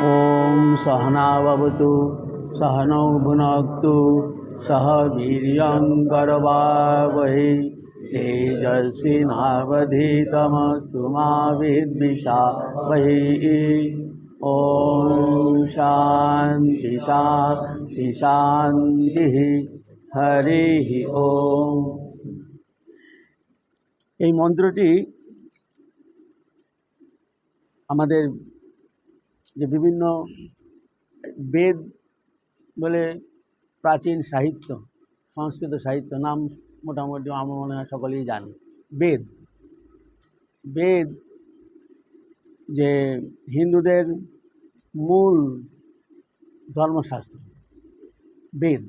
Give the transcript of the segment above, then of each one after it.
ओम सहनावतु सहनौ भुनक्तु सह वीर्यङ्करवावहै तेजस्विनावधीतमस्तु मा विद्विषावहै। ओम शांति शांति शांति। हरि ओम। এই মন্ত্রটি আমাদের যে বিভিন্ন বেদ বলে প্রাচীন সাহিত্য, সংস্কৃত সাহিত্য নাম মোটামুটি আমার মনে হয় সকলেই জানে। বেদ বেদ যে হিন্দুদের মূল ধর্মশাস্ত্র। বেদ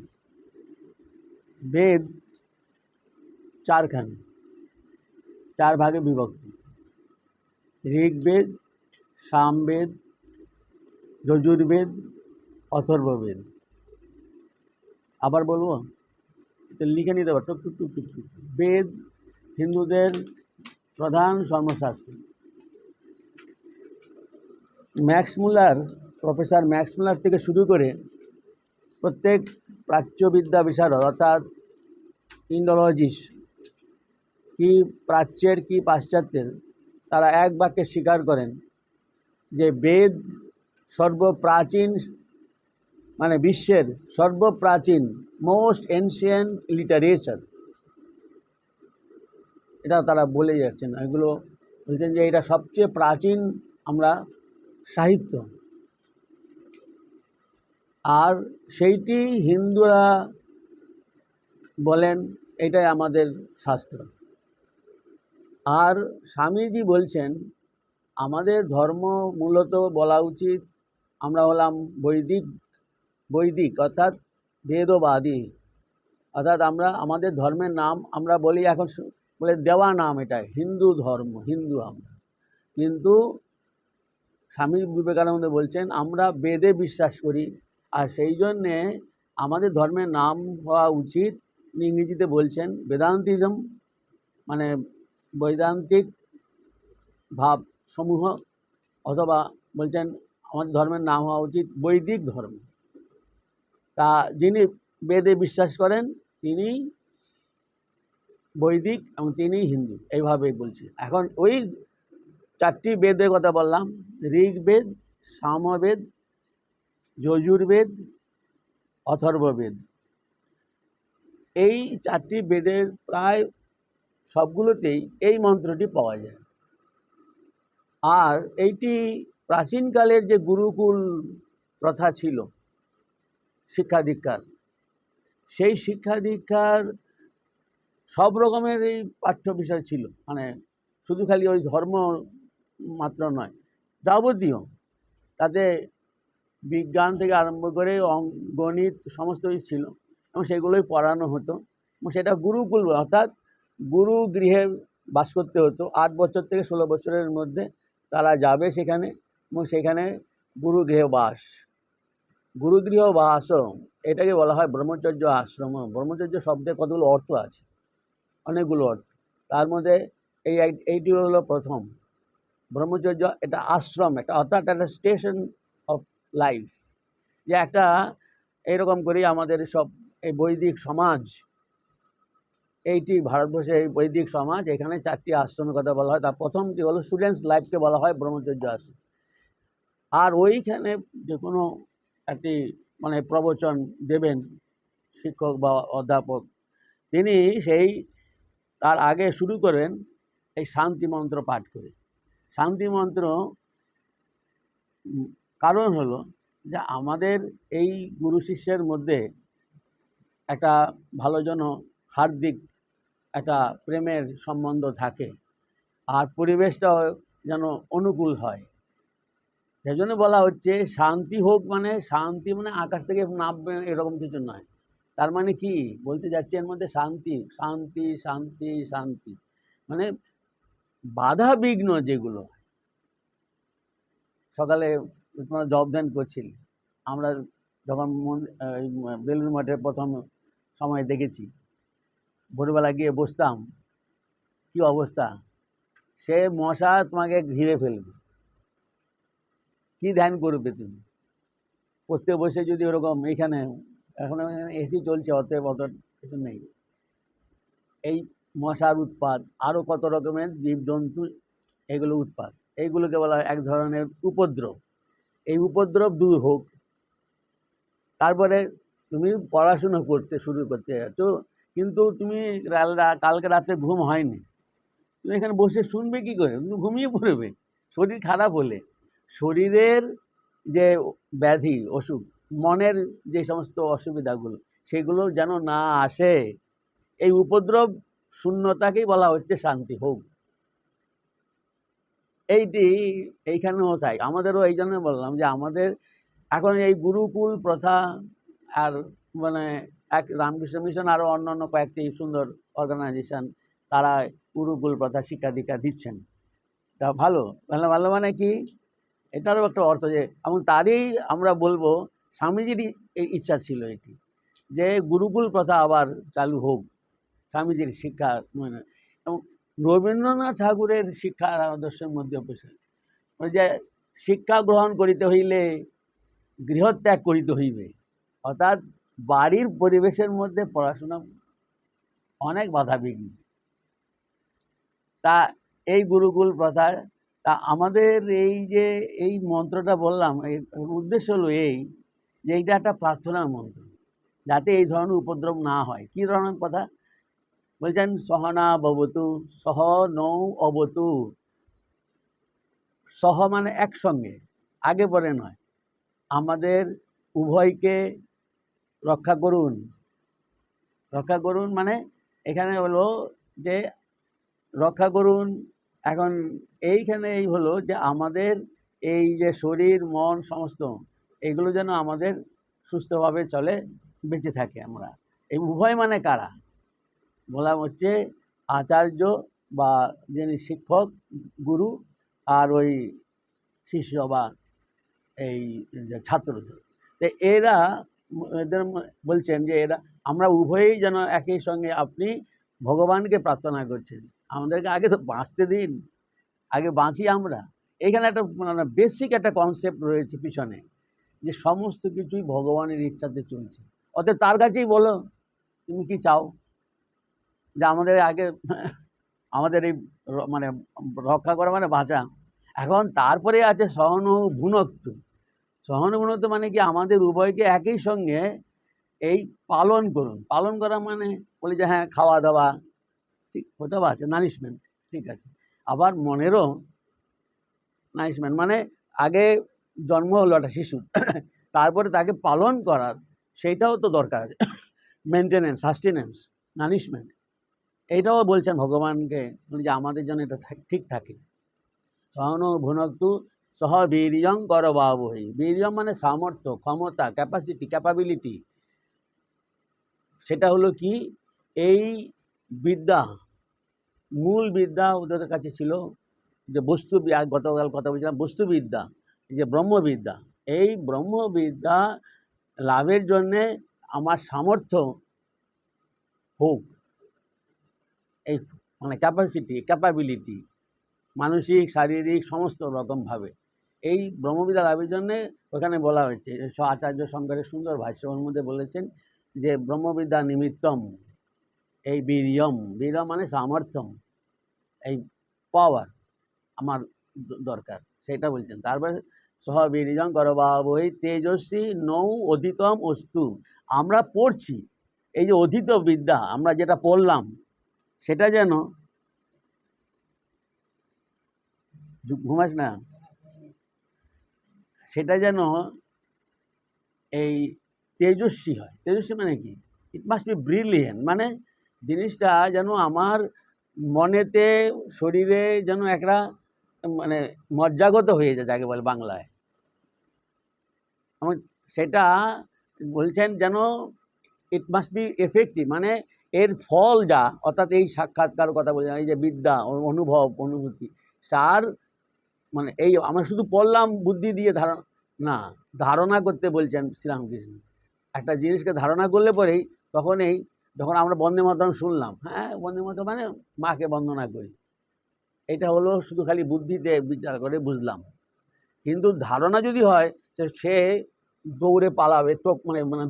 বেদ চারখানি, চার ভাগে বিভক্ত: ঋগ্বেদ, সামবেদ, যজুর্বেদ, অথর্ববেদ। আবার বলবো, এটা লিখে নিতে পারো, টুক টুক টুক টুক টুক। বেদ হিন্দুদের প্রধান ধর্মশাস্ত্র। Max Muller, professor Max Muller থেকে শুরু করে প্রত্যেক প্রাচ্যবিদ্যা বিশারদ অর্থাৎ ইন্ডোলজিস্ট, কি প্রাচ্যের কি পাশ্চাত্যের, তারা এক বাক্যে স্বীকার করেন যে বেদ সর্বপ্রাচীন, মানে বিশ্বের সর্বপ্রাচীন, মোস্ট এনশিয়েন্ট লিটারেচার। এটা তারা বলে যাচ্ছেন, এগুলো বলছেন যে এটা সবচেয়ে প্রাচীন আমরা সাহিত্য। আর সেইটি হিন্দুরা বলেন এটাই আমাদের শাস্ত্র। আর স্বামীজি বলছেন আমাদের ধর্ম মূলত বলা উচিত আমরা হলাম বৈদিক অর্থাৎ বেদবাদী। অর্থাৎ আমরা আমাদের ধর্মের নাম আমরা বলি এখন বলে দেওয়া নাম, এটা হিন্দু ধর্ম, হিন্দু আমরা। কিন্তু স্বামী বিবেকানন্দ বলছেন আমরা বেদে বিশ্বাস করি, আর সেই জন্যে আমাদের ধর্মের নাম হওয়া উচিত, ইংরেজিতে বলছেন বেদান্তিজম, মানে বৈদান্তিক ভাব সমূহ, অথবা বলছেন আমাদের ধর্মের নাম হওয়া উচিত বৈদিক ধর্ম। তা যিনি বেদে বিশ্বাস করেন তিনি বৈদিক এবং তিনি হিন্দু, এইভাবে বলছি। এখন ওই চারটি বেদের কথা বললাম, ঋগ্বেদ, সামবেদ, যজুর্বেদ, অথর্ববেদ। এই চারটি বেদের প্রায় সবগুলোতেই এই মন্ত্রটি পাওয়া যায়। আর এইটি প্রাচীনকালের যে গুরুকুল প্রথা ছিল শিক্ষা দীক্ষার, সেই শিক্ষা দীক্ষার সব রকমের এই পাঠ্য বিষয় ছিল, মানে শুধু খালি ওই ধর্ম মাত্র নয়, যাবতীয়। তাতে বিজ্ঞান থেকে আরম্ভ করে গণিত সমস্ত কিছু ছিল, এবং সেগুলোই পড়ানো হতো। এবং সেটা গুরুকুল অর্থাৎ গুরু গৃহে বাস করতে হতো। 8 বছর থেকে 16 বছরের মধ্যে তারা যাবে সেখানে, এবং সেখানে গুরুগৃহ বাস। গুরুগৃহ বাস এটাকে বলা হয় ব্রহ্মচর্য আশ্রম। ব্রহ্মচর্য শব্দের কতগুলো অর্থ আছে, অনেকগুলো অর্থ। তার মধ্যে এইটি হলো প্রথম। ব্রহ্মচর্য এটা আশ্রম, এটা অর্থাৎ একটা স্টেশন অফ লাইফ। যে একটা এইরকম করেই আমাদের সব এই বৈদিক সমাজ, এইটি ভারতবর্ষে এই বৈদিক সমাজ, এখানে 4টি আশ্রমের কথা বলা হয়। তার প্রথমটি হলো স্টুডেন্টস লাইফকে বলা হয় ব্রহ্মচর্য আশ্রম। আর ওইখানে যে কোনো একটি মানে প্রবচন দেবেন শিক্ষক বা অধ্যাপক, তিনি সেই তার আগে শুরু করেন এই শান্তি মন্ত্র পাঠ করে। শান্তি মন্ত্র কারণ হলো যে আমাদের এই গুরু শিষ্যের মধ্যে একটা ভালো যেন হার্দিক একটা প্রেমের সম্বন্ধ থাকে, আর পরিবেশটাও যেন অনুকূল হয়। সেই জন্য বলা হচ্ছে শান্তি হোক, মানে শান্তি মানে আকাশ থেকে নামবে এরকম কিছু নয়। তার মানে কি বলতে যাচ্ছে এর মধ্যে শান্তি শান্তি শান্তি শান্তি, মানে বাধা বিঘ্ন যেগুলো। সকালে তোমরা জব ধ্যান করছিলে, আমরা যখন বেলুন মঠে প্রথম সময় দেখেছি, ভোরবেলা গিয়ে বসতাম, কি অবস্থা, সে মশা তোমাকে ঘিরে ফেলবে। কি ধ্যান করবে তুমি? পড়তে বসে যদি ওরকম এইখানে এখন এসি চলছে, অতএব অত কিছু নেই। এই মশার উৎপাত, আরও কত রকমের জীবজন্তু, এগুলো উৎপাত, এইগুলোকে বলা হয় এক ধরনের উপদ্রব। এই উপদ্রব দূর হোক, তারপরে তুমি পড়াশুনো করতে শুরু করতে তো, কিন্তু তুমি কালকে রাতে ঘুম হয়নি, তুমি এখানে বসে শুনবে কি করে? তুমি ঘুমিয়ে পড়বে শরীর খারাপ হলে। শরীরের যে ব্যাধি অসুখ, মনের যে সমস্ত অসুবিধাগুলো, সেগুলো যেন না আসে, এই উপদ্রব শূন্যতাকেই বলা হচ্ছে শান্তি হোক। এইখানেও চাই আমাদেরও। এই জন্য বললাম যে আমাদের এখন এই গুরুকুল প্রথা আর মানে এক রামকৃষ্ণ মিশন আরও অন্যান্য কয়েকটি সুন্দর অর্গানাইজেশন, তারা গুরুকুল প্রথা শিক্ষা দীক্ষা দিচ্ছেন। তা ভালো ভালো ভালো মানে কি, এটারও একটা অর্থ যে, এবং তারই আমরা বলবো স্বামীজিরই ইচ্ছা ছিল এটি, যে গুরুকুল প্রথা আবার চালু হোক, স্বামীজির শিক্ষা মানে। এবং রবীন্দ্রনাথ ঠাকুরের শিক্ষার আদর্শের মধ্যে ওই যে শিক্ষা গ্রহণ করিতে হইলে গৃহত্যাগ করিতে হইবে, অর্থাৎ বাড়ির পরিবেশের মধ্যে পড়াশোনা অনেক বাধা বিঘ্ন। তা এই গুরুকুল প্রথা, তা আমাদের এই যে এই মন্ত্রটা বললাম, এর উদ্দেশ্য হলো এই যে এইটা একটা প্রার্থনার মন্ত্র, যাতে এই ধরনের উপদ্রব না হয়। কী ধরনের কথা বলছেন? সহনা ভবতু, সহ নৌ অবতু। সহ মানে একসঙ্গে, আগে পরে নয়, আমাদের উভয়কে রক্ষা করুন। রক্ষা করুন মানে এখানে হলো যে রক্ষা করুন। এখন এইখানে এই হলো যে আমাদের এই যে শরীর মন সমস্ত, এগুলো যেন আমাদের সুস্থভাবে চলে, বেঁচে থাকে আমরা। এই উভয় মানে কারা? বলা হচ্ছে আচার্য বা যিনি শিক্ষক গুরু, আর ওই শিষ্য বা এই যে ছাত্র। তো এরা এদের বলছেন যে এরা আমরা উভয়েই যেন একই সঙ্গে, আপনি ভগবানকে প্রার্থনা করছেন, আমাদেরকে আগে তো বাঁচতে দিন, আগে বাঁচি আমরা। এইখানে একটা মানে বেসিক একটা কনসেপ্ট রয়েছে পিছনে, যে সমস্ত কিছুই ভগবানের ইচ্ছাতে চলছে। অতএব তার কাছেই বলো তুমি কি চাও, যে আমাদের আগে আমাদের এই মানে রক্ষা করা মানে বাঁচা। এখন তারপরে আছে সহানুভূনত্ব। সহানুভূনত্ব মানে কি, আমাদের উভয়কে একই সঙ্গে এই পালন করুন। পালন করা মানে বলি যে হ্যাঁ খাওয়া দাওয়া ঠিক, ওটাও আছে নারিশমেন্ট, ঠিক আছে। আবার মনেরও নারিশমেন্ট, মানে আগে জন্ম হলো একটা শিশুর, তারপরে তাকে পালন করার সেইটাও তো দরকার আছে, মেনটেনেন্স, সাস্টেনেন্স, নারিশমেন্ট। এইটাও বলছেন ভগবানকে যে আমাদের জন্য এটা ঠিক থাকে। সহানুভুনক্তু সহ বীর্যং করবাবহৈ। বীর্যং মানে সামর্থ্য, ক্ষমতা, ক্যাপাসিটি, ক্যাপাবিলিটি। সেটা হলো কি, এই বিদ্যা, মূল বিদ্যা ওদের কাছে ছিল যে গতকাল কথা বলছিলাম বস্তুবিদ্যা, যে ব্রহ্মবিদ্যা। এই ব্রহ্মবিদ্যা লাভের জন্যে আমার সামর্থ্য হোক, এই মানে ক্যাপাসিটি, ক্যাপাবিলিটি, মানসিক শারীরিক সমস্ত রকমভাবে এই ব্রহ্মবিদ্যা লাভের জন্যে ওখানে বলা হয়েছে। আচার্য শঙ্করের সুন্দর ভাষ্যের মধ্যে বলেছেন যে ব্রহ্মবিদ্যা নিমিত্তম, এই বীর্যম, বীর্যম মানে সামর্থ্যম, এই পাওয়ার আমার দরকার, সেটা বলছেন। তারপরে সহ বীর্যং করবাবহৈ তেজস্বী নৌ অধীতম অস্তু। আমরা পড়ছি, এই যে অধীত বিদ্যা আমরা যেটা পড়লাম, সেটা যেন ঘুমাস না, সেটা যেন এই তেজস্বী হয়। তেজস্বী মানে কি, ইট মাস্ট বি ব্রিলিয়েন্ট, মানে জিনিসটা যেন আমার মনেতে শরীরে যেন একটা মানে মজ্জাগত হয়ে যায়, যাকে বলে বাংলায়। সেটা বলছেন যেন ইট মাস্ট বি এফেক্টিভ, মানে এর ফল যা, অর্থাৎ এই সাক্ষাৎকার কথা বলছেন, এই যে বিদ্যা, অনুভব, অনুভূতি, তার মানে এই আমরা শুধু পড়লাম বুদ্ধি দিয়ে ধারণা করতে বলছেন শ্রীরামকৃষ্ণ। একটা জিনিসকে ধারণা করলে পরেই যখন আমরা বন্দে মাতরম শুনলাম, হ্যাঁ বন্দে মাতরম মানে মাকে বন্দনা করি, এটা হলো শুধু খালি বুদ্ধিতে বিচার করে বুঝলাম। কিন্তু ধারণা যদি হয় যে সে দৌড়ে পালাবে, তো মানে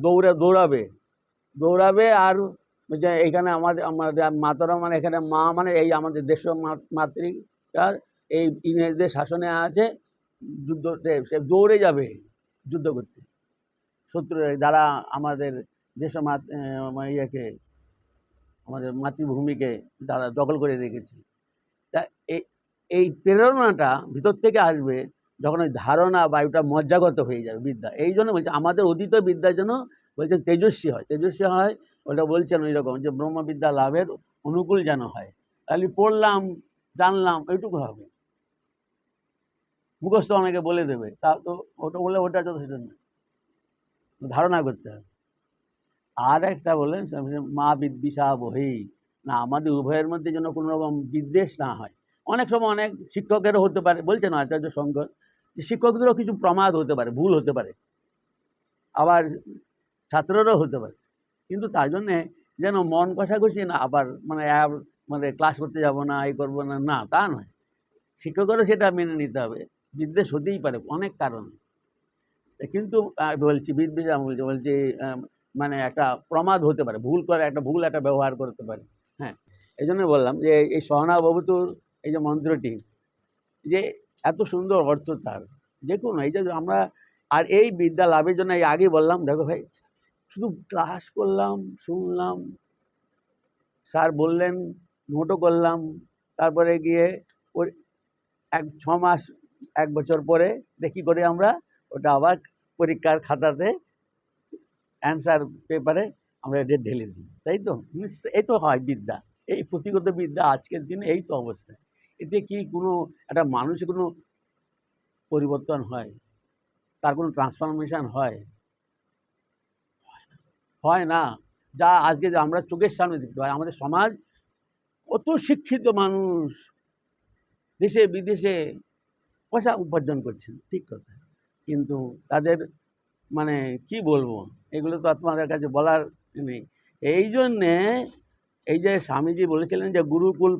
দৌড়াবে আর যে এইখানে আমাদের মাতারা মানে এখানে মা মানে এই আমাদের দেশ মাতৃকা এই ইংরেজদের শাসনে আছে, যুদ্ধতে সে দৌড়ে যাবে যুদ্ধ করতে, শত্রু যারা আমাদের দেশ মানে ইয়েকে আমাদের মাতৃভূমিকে যারা দখল করে রেখেছে। তা এই প্রেরণাটা ভিতর থেকে আসবে যখন ওই ধারণা বা ওটা মজ্জাগত হয়ে যাবে বিদ্যা। এই জন্য বলছে আমাদের অধীত বিদ্যার জন্য বলছে তেজস্বী হয়। ওটা বলছেন ওই রকম যে ব্রহ্মবিদ্যা লাভের অনুকূল যেন হয়। তাহলে পড়লাম জানলাম এইটুকু হবে, মুখস্থ অনেকে বলে দেবে, তা তো ওটা বলে ওটা যথেষ্ট না, ধারণা করতে হবে। আর একটা বললেন মা বিদ্বিষা বহি, না আমাদের উভয়ের মধ্যে যেন কোনো রকম বিদ্বেষ না হয়। অনেক সময় অনেক শিক্ষকেরও হতে পারে, বলছেন আচার্য শঙ্কর, যে শিক্ষকদেরও কিছু প্রমাদ হতে পারে, ভুল হতে পারে, আবার ছাত্ররাও হতে পারে, কিন্তু তার জন্যে যেন মন কষাকষি না, আবার মানে ক্লাস করতে যাব না, এই করবো না, না তা নয়। শিক্ষকেরও সেটা মেনে নিতে হবে, বিদ্বেষ হতেই পারে অনেক কারণে, কিন্তু বলছি বিদ্বেষ বলছি মানে একটা প্রমাদ হতে পারে, ভুল একটা ব্যবহার করতে পারে। হ্যাঁ, এই জন্য বললাম যে এই সহনা ভবতুর এই যে মন্ত্রটি, যে এত সুন্দর অর্থ তার, দেখুন এই যে আমরা আর এই বিদ্যা লাভের জন্য এই আগে বললাম, দেখো ভাই শুধু ক্লাস করলাম, শুনলাম, স্যার বললেন, নোটও করলাম, তারপরে গিয়ে ওর 6 মাস 1 বছর পরে দেখি করে আমরা ওটা আবার পরীক্ষার খাতাতে অ্যান্সার পেপারে আমরা এটা ঢেলে দিই, তাই তো? এই তো হয় বিদ্যা, এই পুঁথিগত বিদ্যা আজকের দিনে এই তো অবস্থা। এতে কি কোনো একটা মানুষের কোনো পরিবর্তন হয়, তার কোনো ট্রান্সফরমেশন হয় না। যা আজকে আমরা চোখের সামনে দেখতে পাই, আমাদের সমাজ কত শিক্ষিত মানুষ দেশে বিদেশে পয়সা উপার্জন করছেন, ঠিক কথা, কিন্তু তাদের মানে কি বলবো, এগুলো তো তোমাদের কাছে বলার নেই। এই জন্যে এই যে স্বামীজি বলেছিলেন যে গুরুকুল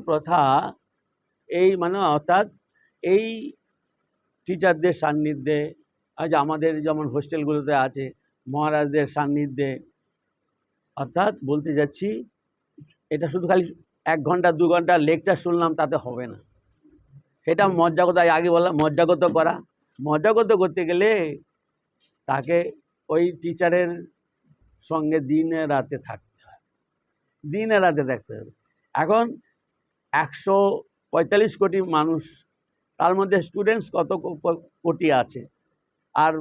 প্রথা এই মানে অর্থাৎ এই টিচারদের সান্নিধ্যে, আজ আমাদের যেমন হোস্টেলগুলোতে আছে মহারাজদের সান্নিধ্যে, অর্থাৎ বলতে যাচ্ছি এটা শুধু খালি 1 ঘন্টা 2 ঘন্টা লেকচার শুনলাম তাতে হবে না, সেটা মজ্জাগত, আগে বললাম মজ্জাগত করতে গেলে তাকে ওই টিচারের সঙ্গে দিনে রাতে থাকতে হবে। এখন 145 কোটি মানুষ, তার মধ্যে স্টুডেন্টস কত কোটি আছে। আর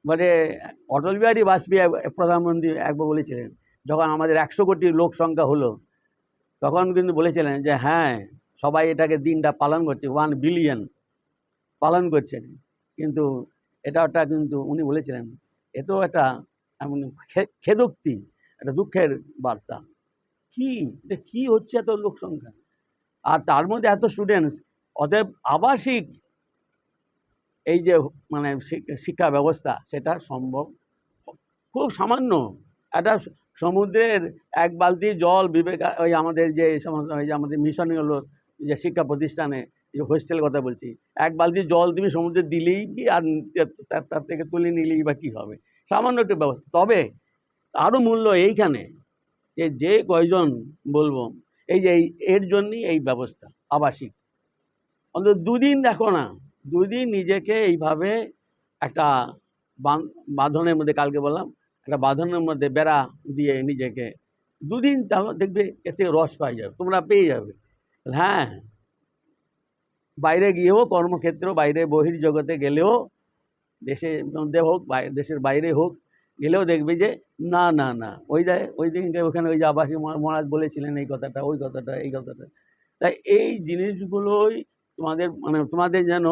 মানে অটল বিহারী বাজপেয়ী প্রধানমন্ত্রী একবার বলেছিলেন, যখন আমাদের 100 কোটি লোক সংখ্যা হলো, তখন কিন্তু বলেছিলেন যে হ্যাঁ সবাই এটাকে দিনটা পালন করছে, 1 বিলিয়ন পালন করছেন, কিন্তু এটা কিন্তু উনি বলেছিলেন এতেও একটা এমন খেদোক্তি, একটা দুঃখের বার্তা, এটা কি হচ্ছে এত লোক সংখ্যা, আর তার মধ্যে এত স্টুডেন্টস। অতএব আবাসিক এই যে মানে শিক্ষা ব্যবস্থা সেটা সম্ভব খুব সামান্য। একটা সমুদ্রের 1 বালতি জল ওই আমাদের যে সমস্ত ওই যে আমাদের মিশনে হলো যে শিক্ষা প্রতিষ্ঠানে যে হোস্টেল কথা বলছি, 1 বালতি জল তুমি সমুদ্রে দিলেই কি, আর তার থেকে তুলে নিলেই বা কী হবে, সামান্য একটু ব্যবস্থা। তবে আরও মূল্য এইখানে যে কয়জন বলবো এই যে এর জন্যই এই ব্যবস্থা আবাসিক, অন্তত 2 দিন দেখো না, 2 দিন নিজেকে এইভাবে একটা বাঁধনের মধ্যে, কালকে বললাম একটা বাঁধনের মধ্যে বেড়া দিয়ে নিজেকে 2 দিন দেখবে এতে রস পেয়ে যাবে। হ্যাঁ, বাইরে গিয়েও কর্মক্ষেত্র, বাইরে বহির্জগতে গেলেও, দেশের মধ্যে হোক দেশের বাইরে হোক গেলেও দেখবে যে না ওই দিনকে ওখানে ওই যে আবাসিক মহারাজ বলেছিলেন এই কথাটা, তাই এই জিনিসগুলোই তোমাদের যেন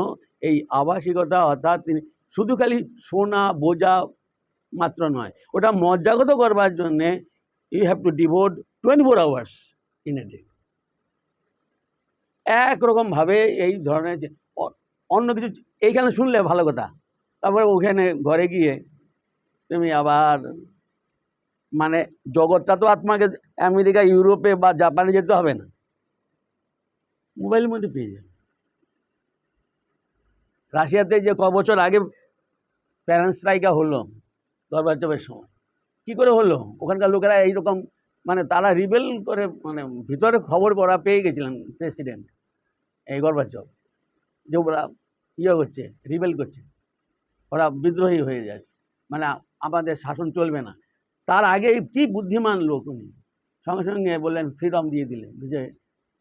এই আবাসিকতা, অর্থাৎ শুধু খালি শোনা বোঝা মাত্র নয়, ওটা মজ্জাগত করবার জন্যে you have to devote 24 hours in a day. একরকমভাবে এই ধরনের অন্য কিছু এইখানে শুনলে ভালো কথা, তারপরে ওখানে ঘরে গিয়ে তুমি আবার মানে জগৎটা তো তোমাকে আমেরিকা, ইউরোপে বা জাপানে যেতে হবে না, মোবাইলের মধ্যে পেয়ে যাবে। রাশিয়াতে যে বছর আগে প্যারেন্টস্ট্রাইকা হলো গর্বাচবের সময়, কী করে হলো? ওখানকার লোকেরা এইরকম মানে তারা রিবেল করে, মানে ভিতরে খবর ওরা পেয়ে গেছিলেন প্রেসিডেন্ট এই গর্বাচব, যে ওরা করছে, রিবেল করছে, ওরা বিদ্রোহী হয়ে যাচ্ছে, মানে আমাদের শাসন চলবে না। তার আগে কি বুদ্ধিমান লোক উনি, সঙ্গে সঙ্গে বললেন ফ্রিডম দিয়ে দিলেন, যে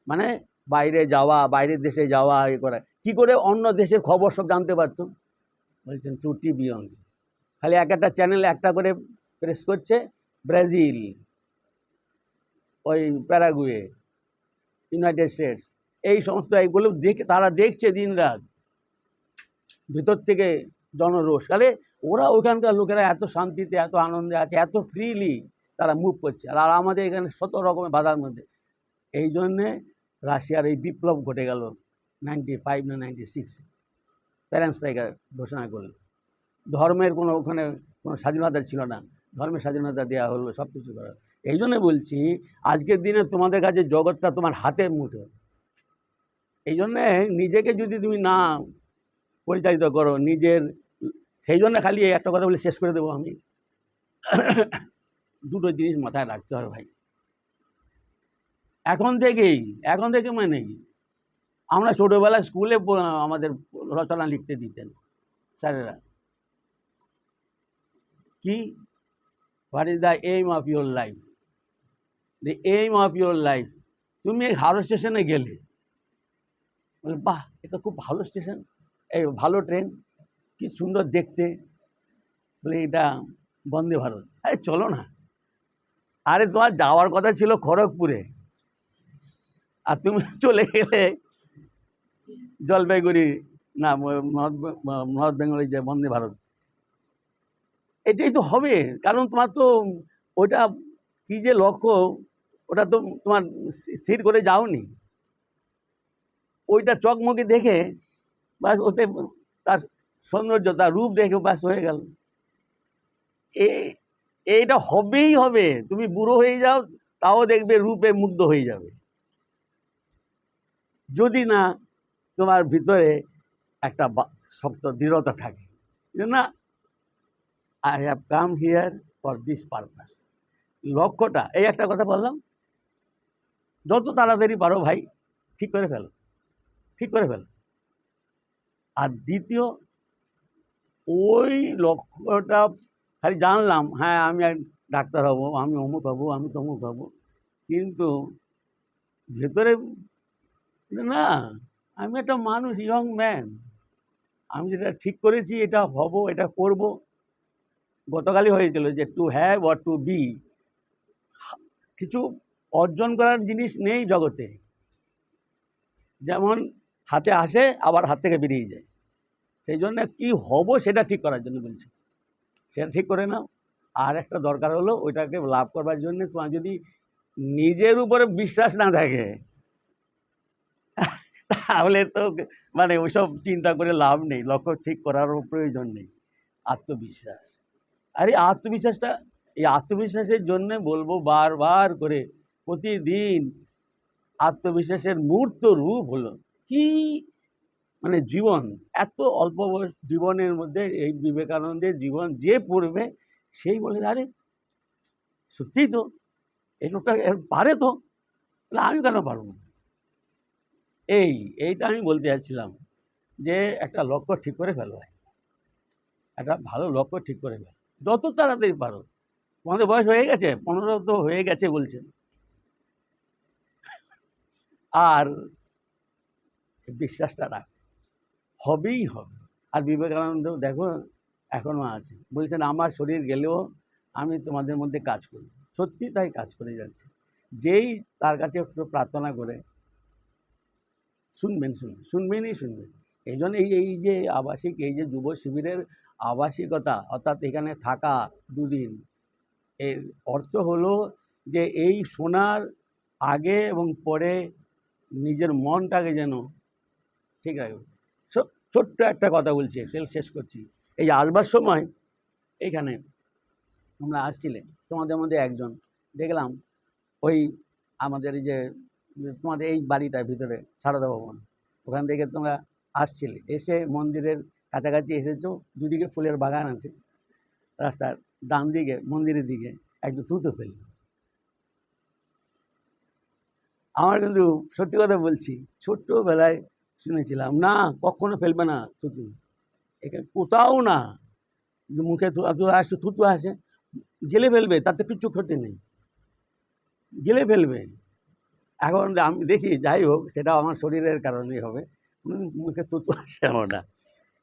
মানে বাইরে যাওয়া, বাইরের দেশে যাওয়া, করা। কী করে অন্য দেশের খবর সব জানতে পারতো? বলছেন থ্রু টিভি অনলি। খালি একটা চ্যানেল একটা করে প্রেস করছে, ব্রাজিল, ওই প্যারাগুয়ে, ইউনাইটেড স্টেটস, এই সমস্ত এইগুলো দেখে তারা দেখছে দিন রাত, ভিতর থেকে জনরোষ। তাহলে ওরা ওইখানকার লোকেরা এত শান্তিতে, এত আনন্দে আছে, এত ফ্রিলি তারা মুভ করছে, আর আমাদের এখানে শত রকমের বাধার মধ্যে। এই জন্যে রাশিয়ার এই বিপ্লব ঘটে গেল 95 না 96-এ, প্যারেন্টস্ট্রাইকা ঘোষণা করলো। ধর্মের ওখানে কোনো স্বাধীনতা ছিল না, ধর্মের স্বাধীনতা দেওয়া হলো, সব কিছু করা। এই জন্যে বলছি আজকের দিনে তোমাদের কাছে জগৎটা তোমার হাতের মুঠো। এই জন্যে নিজেকে যদি তুমি না পরিচালিত করো নিজের, সেই জন্য খালি একটা কথা বলে শেষ করে দেবো আমি। দুটো জিনিস মাথায় রাখতে হবে ভাই, এখন থেকে মানে কি, আমরা ছোটোবেলায় স্কুলে আমাদের রচনা লিখতে দিতেন স্যারেরা, কি what is the aim of your life, the aim of your life. তুমি এই হাওড়া স্টেশনে গেলে, বলে বাহ এটা খুব ভালো স্টেশন, এই ভালো ট্রেন, কি সুন্দর দেখতে, বলে এটা বন্দে ভারত, আরে চলো না। আরে তোমার যাওয়ার কথা ছিল খড়গপুরে, আর তুমি চলে গেলে জলপাইগুড়ি, না নর্থ বেঙ্গলের যে বন্দে ভারত। এটাই তো হবে, কারণ তোমার তো ওটা কী যে লক্ষ্য, ওটা তো তোমার স্থির করে যাওনি, ওইটা চকমকি দেখে বাস, ওতে তার সৌন্দর্য, তার রূপ দেখে বাস হয়ে গেল। এইটা হবেই হবে, তুমি বুড়ো হয়ে যাও তাও দেখবে রূপে মুগ্ধ হয়ে যাবে, যদি না তোমার ভিতরে একটা শক্ত দৃঢ়তা থাকে যে না, I have come here for this purpose. লক্ষ্যটা, এই একটা কথা বললাম, যত তাড়াতাড়ি পারো ভাই ঠিক করে ফেলো, ঠিক করে ফেলো। আর দ্বিতীয়, ওই লক্ষ্যটা খালি জানলাম, হ্যাঁ আমি ডাক্তার হব, আমি অমুক হব, আমি তমুক হব, কিন্তু ভেতরে না, আমি একটা মানুষ, ইয়ং ম্যান, আমি যেটা ঠিক করেছি এটা হব, এটা করব। গতকালই হয়েছিল যে to have or to be, কিছু অর্জন করার জিনিস নেই জগতে, যেমন হাতে আসে আবার হাত থেকে বেরিয়ে যায়। সেই জন্য কী হব সেটা ঠিক করার জন্য বলছি, সেটা ঠিক করে নাও। আর একটা দরকার হলো, ওইটাকে লাভ করবার জন্য তোমার যদি নিজের উপরে বিশ্বাস না থাকে, তাহলে তো মানে ওইসব চিন্তা করে লাভ নেই, লক্ষ্য ঠিক করারও প্রয়োজন নেই। আত্মবিশ্বাস, আর এই আত্মবিশ্বাসটা, এই আত্মবিশ্বাসের জন্যে বলবো বারবার করে, প্রতিদিন আত্মবিশ্বাসের মূর্ত রূপ হলো কি, মানে জীবন, এত অল্প বয়স জীবনের মধ্যে এই বিবেকানন্দের জীবন যে পড়বে সেই বলে, আরে সত্যিই তো এই লোকটা পারে, তো তাহলে আমি কেন পারবো না। এইটা আমি বলতে চাচ্ছিলাম, যে একটা লক্ষ্য ঠিক করে ফেলো ভাই, একটা ভালো লক্ষ্য ঠিক করে ফেলো, যত তাড়াতাড়ি পারো। তোমাদের বয়স হয়ে গেছে, 15 তো হয়ে গেছে বলছেন, আর বিশ্বাসটা রাখ, হবেই হবে। আর বিবেকানন্দ দেখো এখনও আছে, বলছেন আমার শরীর গেলেও আমি তোমাদের মধ্যে কাজ করি, সত্যি তাই কাজ করে যাচ্ছে। যেই তার কাছে প্রার্থনা করে শুনবেনই শুনবেন। এই জন্য এই যে আবাসিক, এই যে যুব শিবিরের আবাসিকতা, অর্থাৎ এখানে থাকা 2 দিন, এর অর্থ হলো যে এই শোনার আগে এবং পরে নিজের মনটাকে যেন ঠিক রাখবে। ছোট্ট একটা কথা বলছি, শেষ করছি। এই যে আসবার সময় এইখানে তোমরা আসছিলে, তোমাদের মধ্যে একজন দেখলাম, ওই আমাদের এই যে তোমাদের এই বাড়িটার ভিতরে সারদা ভবন, ওখান থেকে তোমরা আসছিলে, এসে মন্দিরের কাছাকাছি এসেছো, দুদিকে ফুলের বাগান আছে, রাস্তার ডান দিকে মন্দিরের দিকে একটু থুতো ফেলল। আমার কিন্তু সত্যি কথা বলছি, ছোট্টবেলায় শুনেছিলাম না কখনো ফেলবে না থুতু, এখানে কোথাও না, মুখে আসে থুতু আসে, গেলে ফেলবে, তাতে কিচ্ছু ক্ষতি নেই, গেলে ফেলবে। এখন আমি দেখি, যাই হোক, সেটা আমার শরীরের কারণেই হবে, মুখে থুতু আসে আমার না।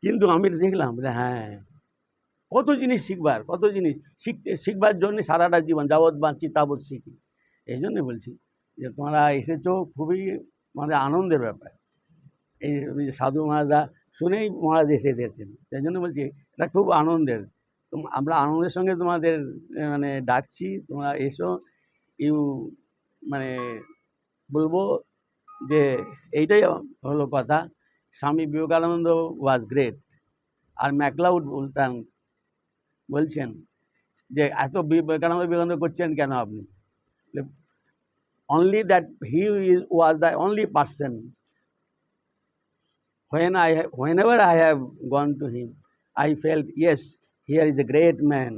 কিন্তু আমি দেখলাম যে হ্যাঁ, কত জিনিস শিখবার, কত জিনিস শিখবার জন্য সারাটা জীবন যাবৎ বাঁচি তাবৎ শিখি। এই জন্যে বলছি যে তোমরা এসেছো, খুবই মানে আনন্দের ব্যাপার। এই যে সাধু মহারাজরা শুনেই মহারাজ এসেছেন, সেই জন্য বলছি এটা খুব আনন্দের। আমরা আনন্দের সঙ্গে তোমাদের মানে ডাকছি, তোমরা এসো। ইউ মানে বলবো যে এইটাই হলো কথা। Swami Vivekananda was great. আর ম্যাকলাউড বলছেন যে এত বিবেকানন্দ করছেন কেন আপনি? Only that he was the only person whenever I have gone to him, I felt, yes, here is a great man.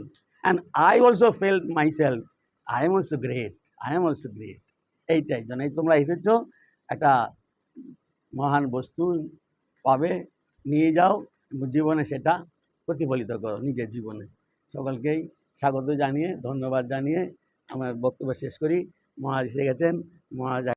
And I also felt myself, I am also great, I am also great. এইটাই জন্য তোমরা এসেছো, একটা মহান বস্তু পাবে, নিয়ে যাও, জীবনে সেটা প্রতিফলিত করো নিজের জীবনে। সকলকেই স্বাগত জানিয়ে, ধন্যবাদ জানিয়ে আমার বক্তব্য শেষ করি। মহারাজ এসে গেছেন, মহারাজ